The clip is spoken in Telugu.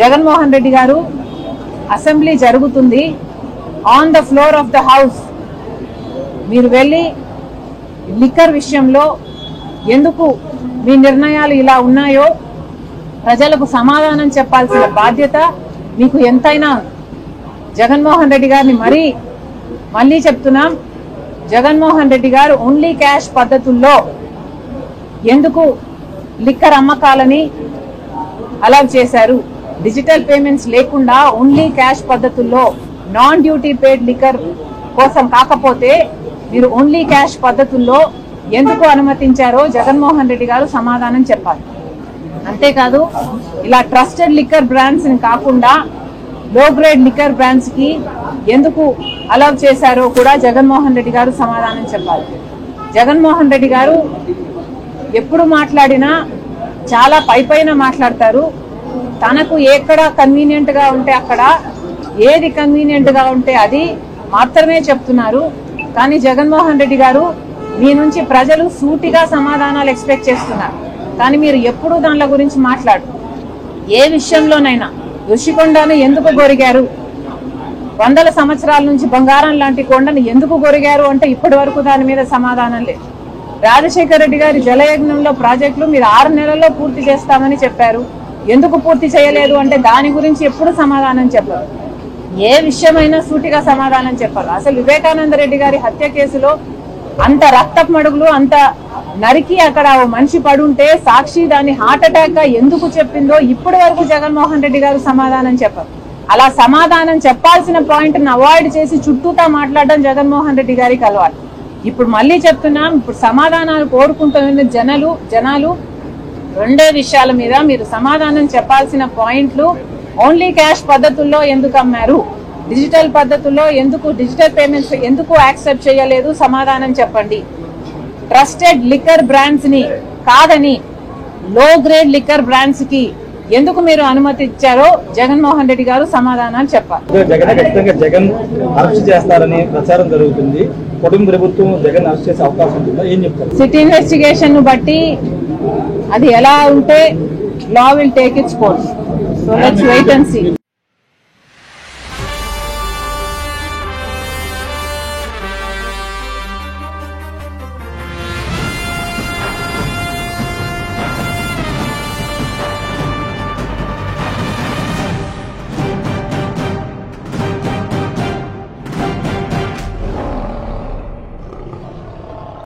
జగన్మోహన్ రెడ్డి గారు అసెంబ్లీ జరుగుతుంది, on the floor of the house మీరు వెళ్ళి లిక్కర్ విషయంలో ఎందుకు మీ నిర్ణయాలు ఇలా ఉన్నాయో ప్రజలకు సమాధానం చెప్పాల్సిన బాధ్యత మీకు ఎంతైనా. జగన్మోహన్ రెడ్డి గారిని మళ్ళీ చెప్తున్నాం, జగన్మోహన్ రెడ్డి గారు ఓన్లీ క్యాష్ పద్ధతుల్లో ఎందుకు లిక్కర్ అమ్మకాలని అలౌ చేశారు? డిజిటల్ పేమెంట్స్ లేకుండా ఓన్లీ క్యాష్ పద్ధతుల్లో నాన్ డ్యూటీ పేడ్ లిక్కర్ కోసం కాకపోతే మీరు ఓన్లీ క్యాష్ పద్ధతుల్లో ఎందుకు అనుమతించారో జగన్మోహన్ రెడ్డి గారు సమాధానం చెప్పాలి. అంతేకాదు ఇలా ట్రస్టెడ్ లిక్కర్ బ్రాండ్స్ కాకుండా లో గ్రేడ్ లిక్కర్ బ్రాండ్స్ కి ఎందుకు అలౌ చేశారో కూడా జగన్మోహన్ రెడ్డి గారు సమాధానం చెప్పాలి. జగన్మోహన్ రెడ్డి గారు ఎప్పుడు మాట్లాడినా చాలా పైపైన మాట్లాడతారు. తనకు ఎక్కడ కన్వీనియంట్ గా ఉంటే అక్కడ, ఏది కన్వీనియంట్ గా ఉంటే అది మాత్రమే చెప్తున్నారు. కానీ జగన్మోహన్ రెడ్డి గారు మీ నుంచి ప్రజలు సూటిగా సమాధానాలు ఎక్స్పెక్ట్ చేస్తున్నారు. కానీ మీరు ఎప్పుడు దానిల గురించి మాట్లాడు. ఏ విషయంలోనైనా ఋషికొండను ఎందుకు గొరిగారు, వందల సంవత్సరాల నుంచి బంగారం లాంటి కొండను ఎందుకు గొరిగారు అంటే ఇప్పటి వరకు దాని మీద సమాధానం లేదు. రాజశేఖర రెడ్డి గారి జలయజ్ఞంలో ప్రాజెక్టులు మీరు 6 నెలల్లో పూర్తి చేస్తామని చెప్పారు, ఎందుకు పూర్తి చేయలేదు అంటే దాని గురించి ఎప్పుడు సమాధానం చెప్పారు. ఏ విషయమైనా సూటిగా సమాధానం చెప్పారు. అసలు వివేకానంద రెడ్డి గారి హత్య కేసులో అంత రక్తపు మడుగులు, అంత నరికి అక్కడ మనిషి పడుంటే సాక్షి దాన్ని హార్ట్ అటాక్ గా ఎందుకు చెప్పిందో ఇప్పటి వరకు జగన్మోహన్ రెడ్డి గారు సమాధానం చెప్పారు. అలా సమాధానం చెప్పాల్సిన పాయింట్ ని అవాయిడ్ చేసి చుట్టూతా మాట్లాడడం జగన్మోహన్ రెడ్డి గారికి అలవాటు. ఇప్పుడు మళ్ళీ చెప్తున్నాం, ఇప్పుడు సమాధానాలు కోరుకుంటున్న జనాలు రెండే విషయాల మీద మీరు సమాధానం చెప్పాల్సిన పాయింట్లు. ఓన్లీ క్యాష్ పద్ధతుల్లో ఎందుకు అమ్మారు, డిజిటల్ పద్ధతుల్లో ఎందుకు, డిజిటల్ పేమెంట్స్ ఎందుకు యాక్సెప్ట్ చేయలేదు సమాధానం చెప్పండి. ట్రస్టెడ్ లిక్కర్ బ్రాండ్స్ ని కాదని లో గ్రేడ్ లిక్కర్ బ్రాండ్స్ కి ఎందుకు మీరు అనుమతి ఇచ్చారో జగన్మోహన్ రెడ్డి గారు సమాధానాలు చెప్పాలి. జగన్ అరెస్ట్ చేస్తారని ప్రచారం జరుగుతుంది. కుటుంబ ప్రభుత్వం జగన్ అరెస్ట్ చేసే అవకాశం ఉంటుందా, ఏం చెప్తారు? సిటీ ఇన్వెస్టిగేషన్ ను బట్టి అది ఎలా ఉంటే law will take its course. So let's wait and see.